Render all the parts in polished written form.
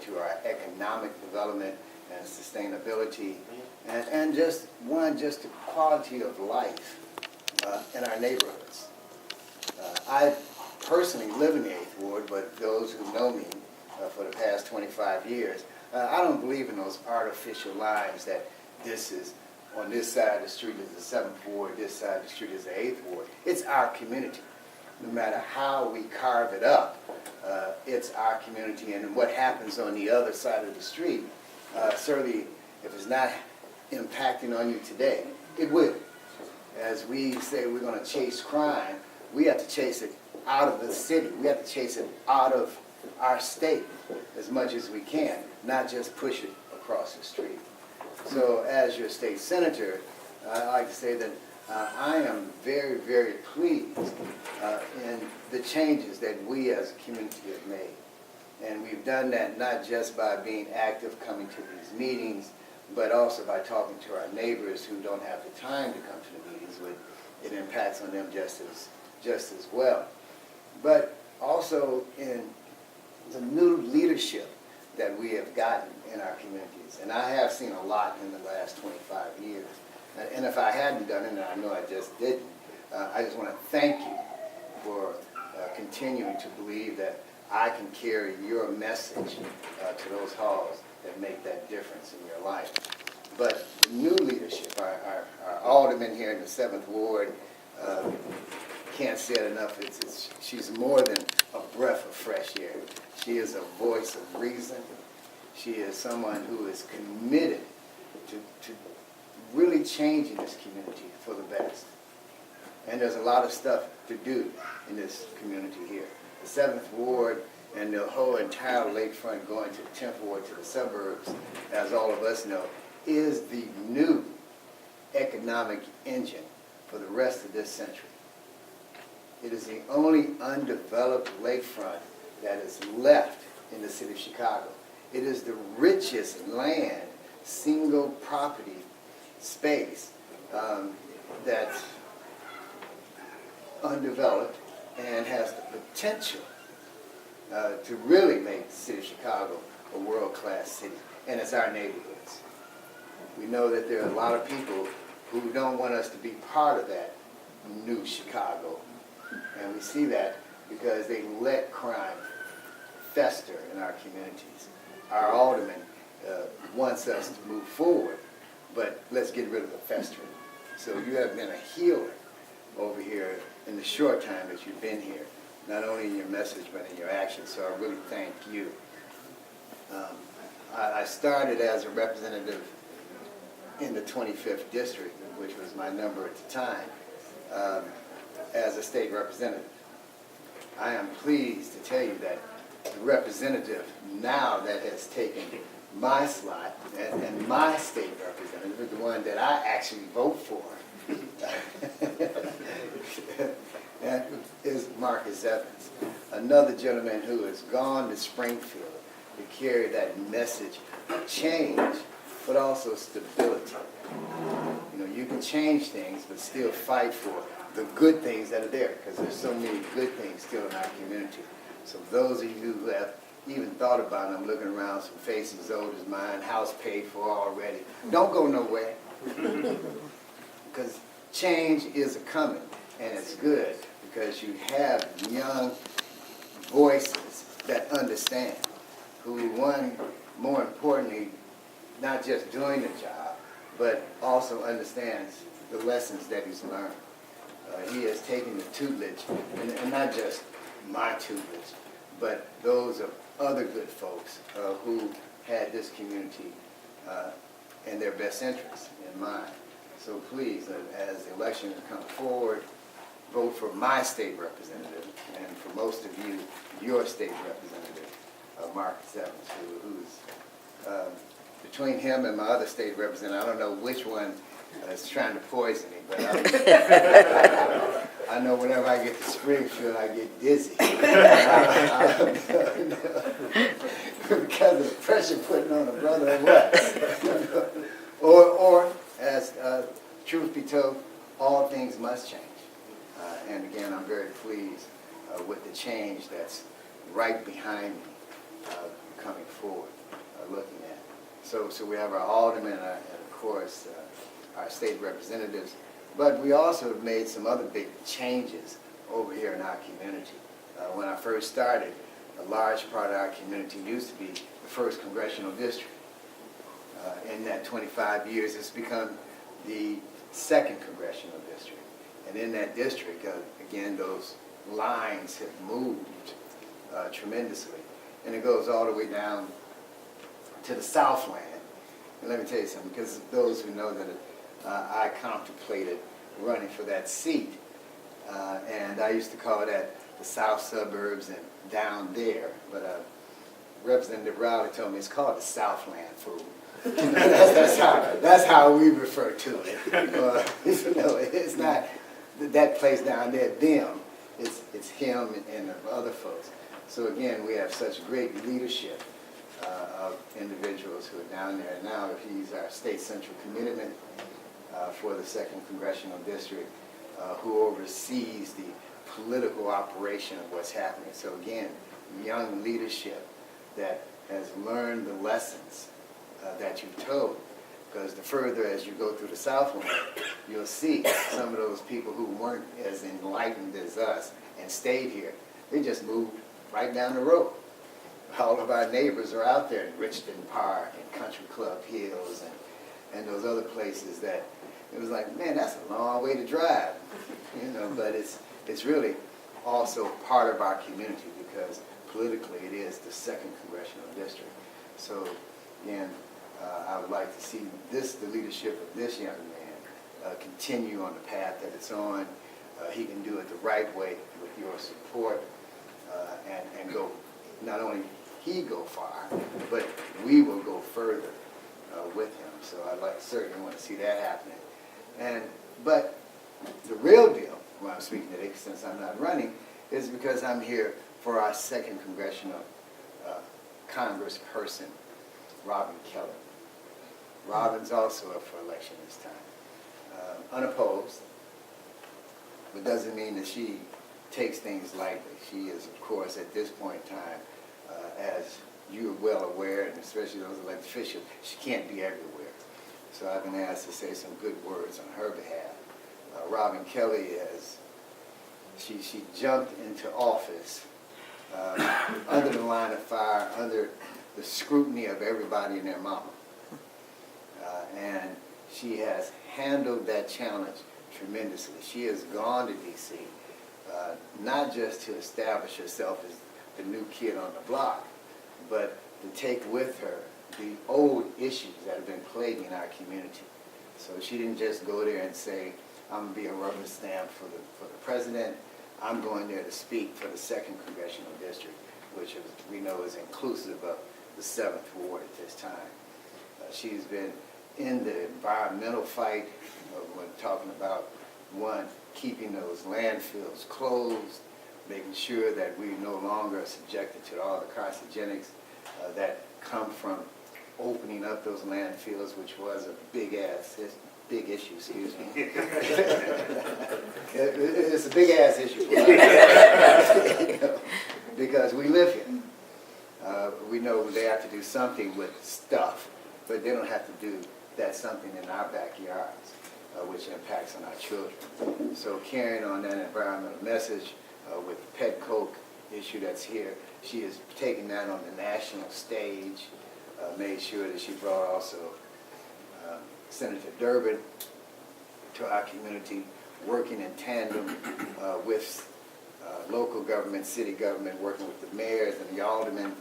to our economic development and sustainability, and just the quality of life in our neighborhoods. I personally live in the 8th Ward, but those who know me for the past 25 years, I don't believe in those artificial lines that this is, on this side of the street is the 7th Ward, this side of the street is the 8th Ward. It's our community. No matter how we carve it up, it's our community, and what happens on the other side of the street, certainly if it's not impacting on you today, it will. As we say we're going to chase crime, we have to chase it out of the city. We have to chase it out of our state as much as we can, not just push it across the street. So as your state senator, I like to say that I am very, very pleased in the changes that we as a community have made. And we've done that not just by being active, coming to these meetings, but also by talking to our neighbors who don't have the time to come to the meetings, but it impacts on them just as well. But also in the new leadership that we have gotten in our communities. And I have seen a lot in the last 25 years. And if I hadn't done it, and I know I just didn't, I just want to thank you for continuing to believe that I can carry your message to those halls that make that difference in your life. But the new leadership, our alderman here in the 7th Ward, can't say it enough. She's more than a breath of fresh air. She is a voice of reason. She is someone who is committed to really changing this community for the best. And there's a lot of stuff to do in this community here. The 7th Ward and the whole entire lakefront going to the 10th Ward to the suburbs, as all of us know, is the new economic engine for the rest of this century. It is the only undeveloped lakefront that is left in the city of Chicago. It is the richest land, single property space that's undeveloped and has the potential to really make the city of Chicago a world-class city. And it's our neighborhoods. We know that there are a lot of people who don't want us to be part of that new Chicago. And we see that because they let crime fester in our communities. Our alderman wants us to move forward, but let's get rid of the festering. So you have been a healer over here in the short time that you've been here, not only in your message, but in your actions. So I really thank you. I started as a representative in the 25th district, which was my number at the time, as a state representative. I am pleased to tell you that the representative now that has taken my slot and my state representative, the one that I actually vote for, and is Marcus Evans, another gentleman who has gone to Springfield to carry that message of change, but also stability. You know, you can change things, but still fight for the good things that are there, because there's so many good things still in our community. So those of you who have even thought about it, I'm looking around, some faces as old as mine, house paid for already. Don't go nowhere, because change is a-coming, and it's good, because you have young voices that understand, who, one, more importantly, not just doing the job, but also understands the lessons that he's learned. He has taken the tutelage, and not just my tutelage, but those of other good folks who had this community and their best interests in mind. So please, as the elections come forward, vote for my state representative, and for most of you, your state representative, Marcus Evans, who's between him and my other state representative, I don't know which one is trying to poison me, but I know whenever I get to Springfield, I get dizzy. Because of the pressure putting on a brother or what. or as truth be told, all things must change. And again, I'm very pleased with the change that's right behind me coming forward. So we have our aldermen and of course our state representatives, but we also have made some other big changes over here in our community. When I first started, a large part of our community used to be the 1st Congressional District. In that 25 years, it's become the 2nd Congressional District. And in that district, again, those lines have moved tremendously. And it goes all the way down to the Southland. And let me tell you something, because those who know that I contemplated running for that seat, and I used to call that the South Suburbs and down there, but Representative Rowley told me it's called the Southland, fool. that's how we refer to it. No, it's not that place down there, them. It's him and other folks. So again, we have such great leadership of individuals who are down there. And now he's our state central commitment for the 2nd Congressional District, who oversees the political operation of what's happening. So again, young leadership that has learned the lessons that you've told. Because the further as you go through the Southland, you'll see some of those people who weren't as enlightened as us and stayed here. They just moved right down the road. All of our neighbors are out there in Richton Park and Country Club Hills and those other places that it was like, man, that's a long way to drive, but it's really also part of our community because politically it is the 2nd Congressional District. So again, I would like to see the leadership of this young man continue on the path that it's on. He can do it the right way with your support and go, not only he go far, but we will go further with him. So I certainly want to see that happening. But the real deal, when I'm speaking today, since I'm not running, is because I'm here for our 2nd Congressional Congressperson, Robin Kelly. Robin's also up for election this time. Unopposed, but doesn't mean that she takes things lightly. She is, of course, at this point in time, as you're well aware, and especially those elected officials, she can't be everywhere. So I've been asked to say some good words on her behalf. Robin Kelly she jumped into office under the line of fire, under the scrutiny of everybody and their mama. And she has handled that challenge tremendously. She has gone to D.C. Not just to establish herself as the new kid on the block, but to take with her the old issues that have been plaguing our community. So she didn't just go there and say, I'm going to be a rubber stamp for the president. I'm going there to speak for the 2nd Congressional District, which we know is inclusive of the 7th Ward at this time. She's been in the environmental fight, when talking about, one, keeping those landfills closed, making sure that we no longer are subjected to all the carcinogenics that come from opening up those landfills, which was a big issue, excuse me. It's a big ass issue. Because we live here. We know they have to do something with stuff, but they don't have to do that something in our backyards, which impacts on our children. So carrying on that environmental message with the pet coke issue that's here, she has taken that on the national stage, made sure that she brought also Senator Durbin to our community, working in tandem with local government, city government, working with the mayors and the aldermen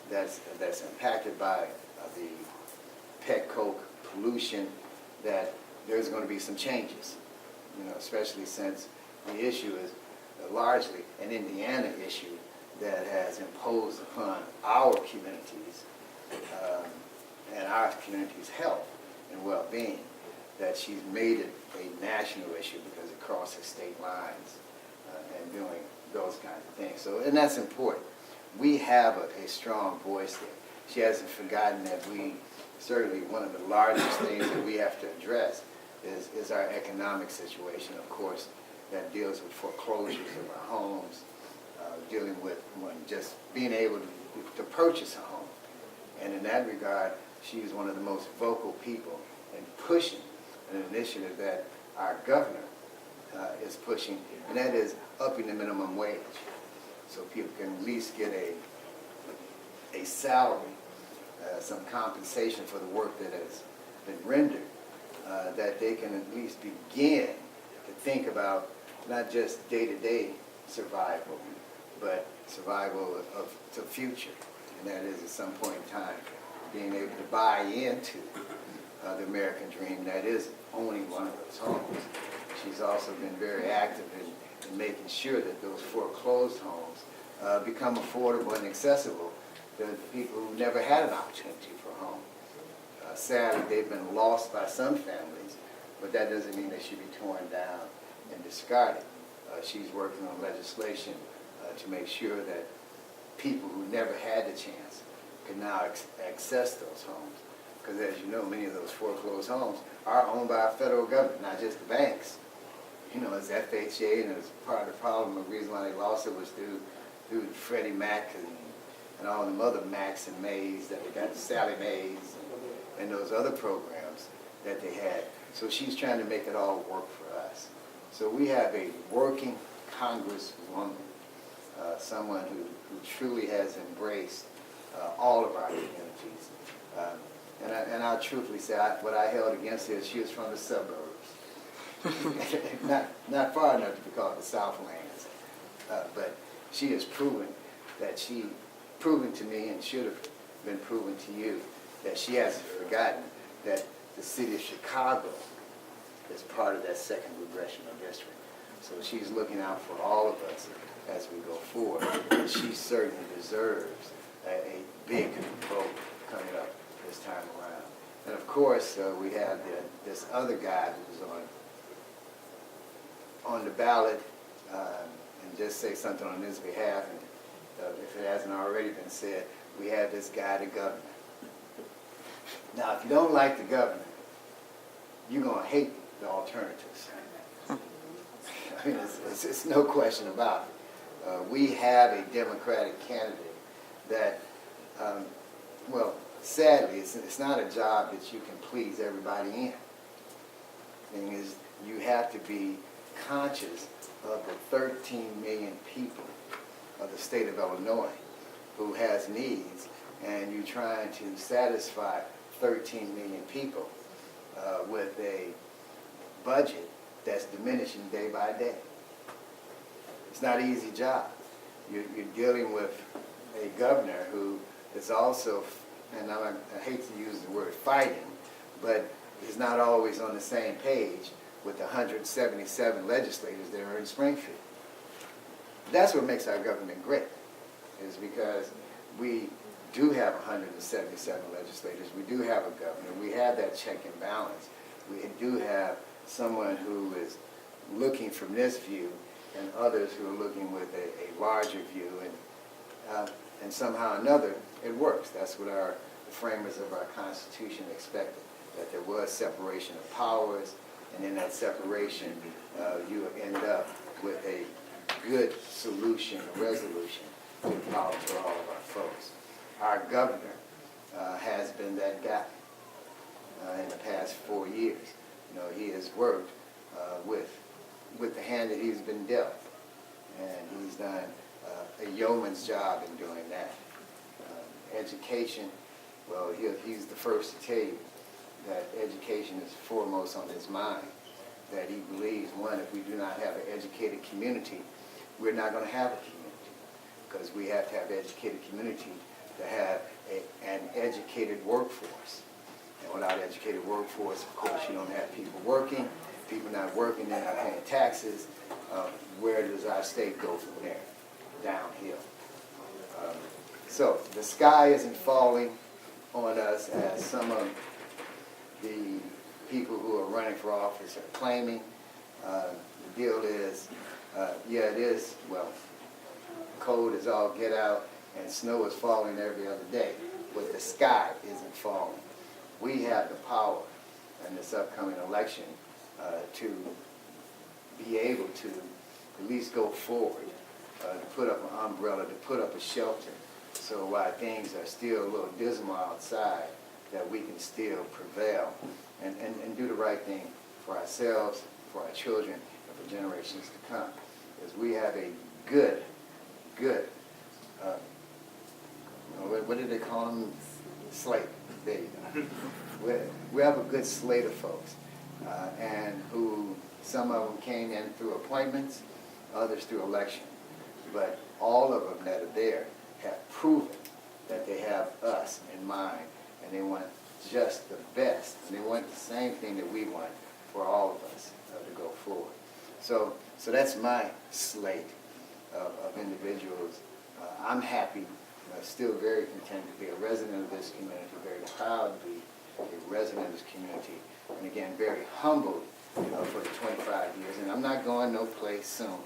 that's impacted by the pet coke pollution, that there's going to be some changes, especially since the issue is largely an Indiana issue that has imposed upon our communities and our community's health and well-being, that she's made it a national issue because it crosses state lines and doing those kinds of things. So, and that's important. We have a strong voice there. She hasn't forgotten that certainly one of the largest things that we have to address is our economic situation, of course, that deals with foreclosures of our homes, dealing with just being able to purchase a home. And in that regard, she's one of the most vocal people in pushing an initiative that our governor is pushing, and that is upping the minimum wage, so people can at least get a salary, some compensation for the work that has been rendered, that they can at least begin to think about not just day-to-day survival, but survival of the future, and that is at some point in time being able to buy into the American dream that is owning one of those homes. She's also been very active in making sure that those foreclosed homes become affordable and accessible to people who never had an opportunity for a home. Sadly, they've been lost by some families, but that doesn't mean they should be torn down and discarded. She's working on legislation to make sure that people who never had the chance can now access those homes. Because as you know, many of those foreclosed homes are owned by our federal government, not just the banks. You know, it's FHA, and it's part of the problem. The reason why they lost it was through Freddie Mac and all them other Macs and Mays that they got, Sally Mays and those other programs that they had. So she's trying to make it all work for us. So we have a working Congresswoman, someone who truly has embraced all of our communities. And I'll truthfully say, what I held against her is she was from the suburbs. not far enough to be called the Southlands. But she has proven to me, and should have been proven to you, that she hasn't forgotten that the city of Chicago is part of that second congressional district. So she's looking out for all of us as we go forward. And she certainly deserves a big vote coming up this time around. And of course, we have this other guy who's on the ballot, and just say something on his behalf, and if it hasn't already been said, we have this guy, the governor. Now, if you don't like the governor, you're going to hate the alternatives. I mean, it's no question about it. We have a Democratic candidate that, well, sadly, it's not a job that you can please everybody in. The thing is, you have to be conscious of the 13 million people of the state of Illinois who has needs, and you're trying to satisfy 13 million people with a budget that's diminishing day by day. It's not an easy job. You're dealing with a governor who is also, and I hate to use the word fighting, but is not always on the same page with the 177 legislators that are in Springfield. That's what makes our government great, is because we do have 177 legislators, we do have a governor, we have that check and balance, we do have someone who is looking from this view and others who are looking with a larger view, and somehow or another it works. That's what the framers of our Constitution expected, that there was separation of powers, and in that separation you end up with a good solution, a resolution to the problem for all of our folks. Our governor has been that guy in the past 4 years. You know, he has worked with the hand that he's been dealt, and he's done a yeoman's job in doing that. Education, well, he's the first to tell you that education is foremost on his mind, that he believes, one, if we do not have an educated community, we're not going to have a community, because we have to have an educated community to have an educated workforce. And without an educated workforce, of course, you don't have people working. People not working, they're not paying taxes. Where does our state go from there? Downhill. So the sky isn't falling on us as some of the people who are running for office are claiming. The deal is, yeah, it is, well, cold is all get out and snow is falling every other day, but the sky isn't falling. We have the power in this upcoming election to be able to at least go forward, to put up an umbrella, to put up a shelter. So while things are still a little dismal outside, that we can still prevail and do the right thing for ourselves, for our children, and for generations to come. Because we have a good, what did they call them? Slate. There you go. We have a good slate of folks, and who some of them came in through appointments, others through election. But all of them that are there have proven that they have us in mind, and they want just the best, and they want the same thing that we want for all of us to go forward. So that's my slate of individuals. I'm happy, still very content to be a resident of this community, very proud to be a resident of this community, and again, very humbled for the 25 years. And I'm not going no place soon,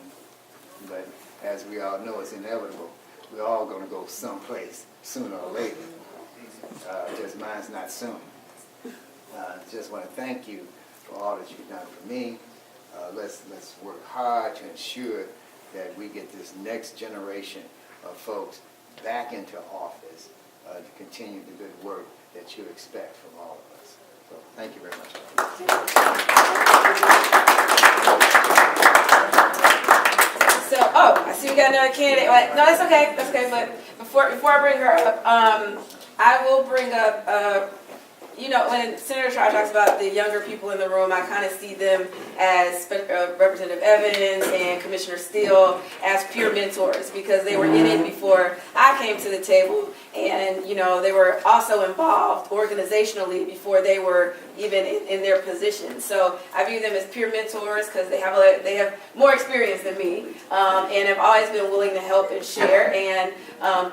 but as we all know, it's inevitable. We're all going to go someplace sooner or later. Just mine's not soon. Just want to thank you for all that you've done for me. Let's work hard to ensure that we get this next generation of folks back into office to continue the good work that you expect from all of us. So thank you very much. So, I see we got another candidate. No, that's okay. That's okay. But before I bring her up, I will bring up. When Senator Trotter talks about the younger people in the room, I kind of see them as Representative Evans and Commissioner Steele as peer mentors, because they were in it before I came to the table, and they were also involved organizationally before they were even in their position. So I view them as peer mentors because they have more experience than me, and have always been willing to help and share. And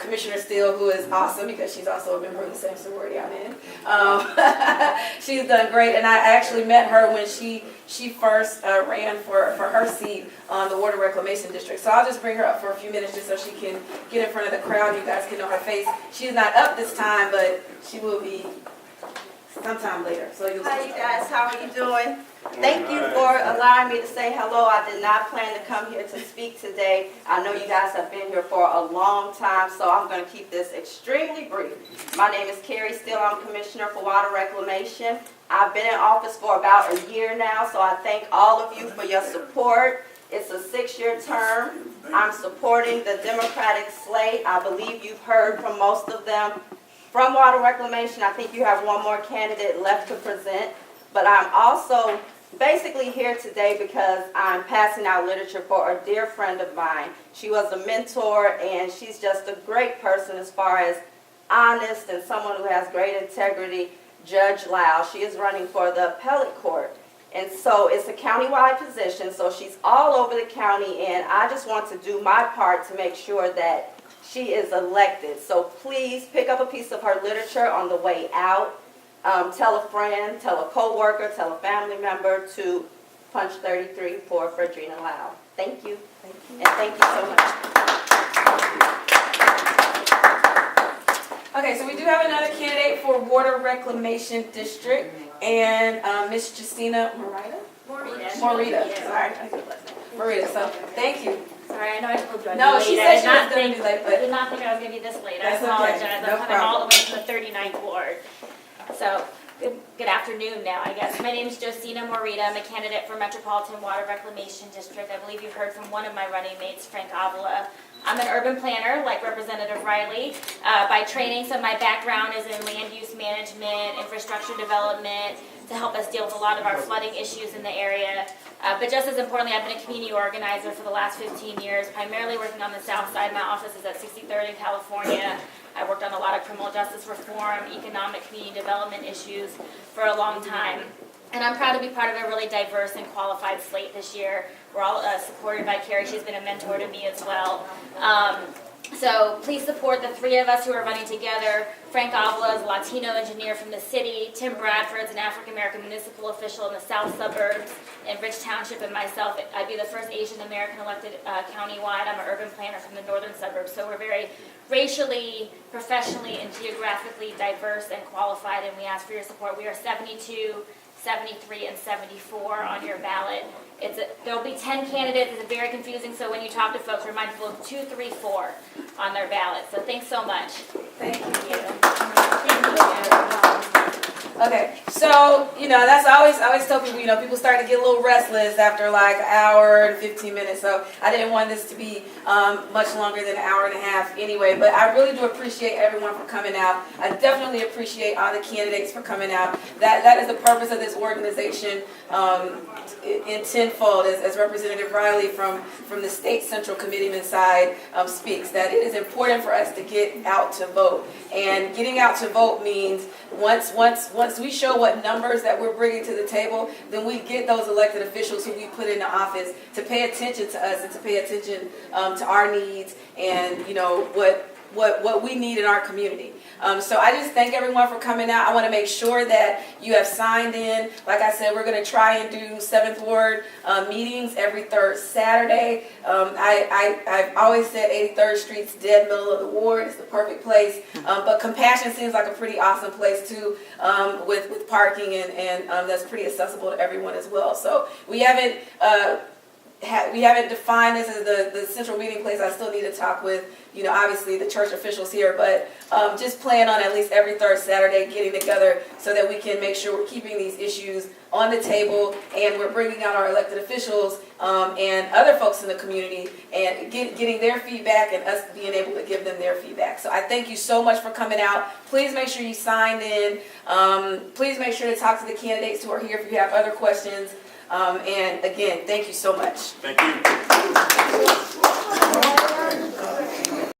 Commissioner Steele, who is awesome because she's also a member of the same sorority I'm in. She's done great, and I actually met her when she first ran for her seat on the Water Reclamation District. So I'll just bring her up for a few minutes just so she can get in front of the crowd. You guys can know her face. She's not up this time, but she will be sometime later. So Hi, you guys. How are you doing? Thank you for allowing me to say hello. I did not plan to come here to speak today. I know you guys have been here for a long time, so I'm going to keep this extremely brief. My name is Carrie Steele. I'm Commissioner for Water Reclamation. I've been in office for about a year now, so I thank all of you for your support. It's a 6-year term. I'm supporting the Democratic slate. I believe you've heard from most of them. From Water Reclamation, I think you have one more candidate left to present, but I'm also basically here today because I'm passing out literature for a dear friend of mine. She was a mentor, and she's just a great person as far as honest and someone who has great integrity, Judge Lau. She is running for the appellate court, and so it's a countywide position, so she's all over the county, and I just want to do my part to make sure that she is elected. So please pick up a piece of her literature on the way out. Tell a friend, tell a co-worker, tell a family member to punch 33 for Fredrina Lau. Thank you. And thank you so much. Okay, so we do have another candidate for Water Reclamation District, and Miss Justina Morita. Sorry, Morita. So thank you. Sorry, I know I told you I'd No, be she late. said she was going to be late, I but did not think I was going to be this late. I That's okay. apologize. No I'm coming all the problem. way from the 39th ward. So, good afternoon now, I guess. My name is Josina Morita. I'm a candidate for Metropolitan Water Reclamation District. I believe you've heard from one of my running mates, Frank Avila. I'm an urban planner, like Representative Riley, by training, so my background is in land use management, infrastructure development, to help us deal with a lot of our flooding issues in the area. But just as importantly, I've been a community organizer for the last 15 years, primarily working on the south side. My office is at 63rd in California. I worked on a lot of criminal justice reform, economic community development issues for a long time. And I'm proud to be part of a really diverse and qualified slate this year. We're all supported by Carrie. She's been a mentor to me as well. So please support the three of us who are running together. Frank Avila is a Latino engineer from the city. Tim Bradford's an African-American municipal official in the south suburbs in Rich Township, and myself, I'd be the first Asian American elected countywide. I'm an urban planner from the northern suburbs. So we're very racially, professionally, and geographically diverse and qualified, and we ask for your support. We are 72, 73, and 74 on your ballot. There'll be 10 candidates. It's very confusing, so when you talk to folks, remind people of 2, 3, 4 on their ballot. So thanks so much. thank you. Thank you. Okay, so, that's I always tell people, people start to get a little restless after like an hour and 15 minutes. So I didn't want this to be much longer than an hour and a half anyway. But I really do appreciate everyone for coming out. I definitely appreciate all the candidates for coming out. That is the purpose of this organization in tenfold, as Representative Riley from the State Central Committeeman side speaks, that it is important for us to get out to vote. And getting out to vote means once we show what numbers that we're bringing to the table, then we get those elected officials who we put into office to pay attention to us and to pay attention to our needs and what we need in our community. So I just thank everyone for coming out. I want to make sure that you have signed in. Like I said, we're going to try and do 7th Ward meetings every third Saturday. I've always said 83rd Street's dead middle of the ward. It's the perfect place. But Compassion seems like a pretty awesome place too, with parking and that's pretty accessible to everyone as well. So we haven't defined this as the central meeting place. I still need to talk with, obviously the church officials here, but just plan on at least every third Saturday getting together so that we can make sure we're keeping these issues on the table and we're bringing out our elected officials and other folks in the community and getting their feedback and us being able to give them their feedback. So I thank you so much for coming out. Please make sure you signed in. Please make sure to talk to the candidates who are here if you have other questions. And again, thank you so much. Thank you.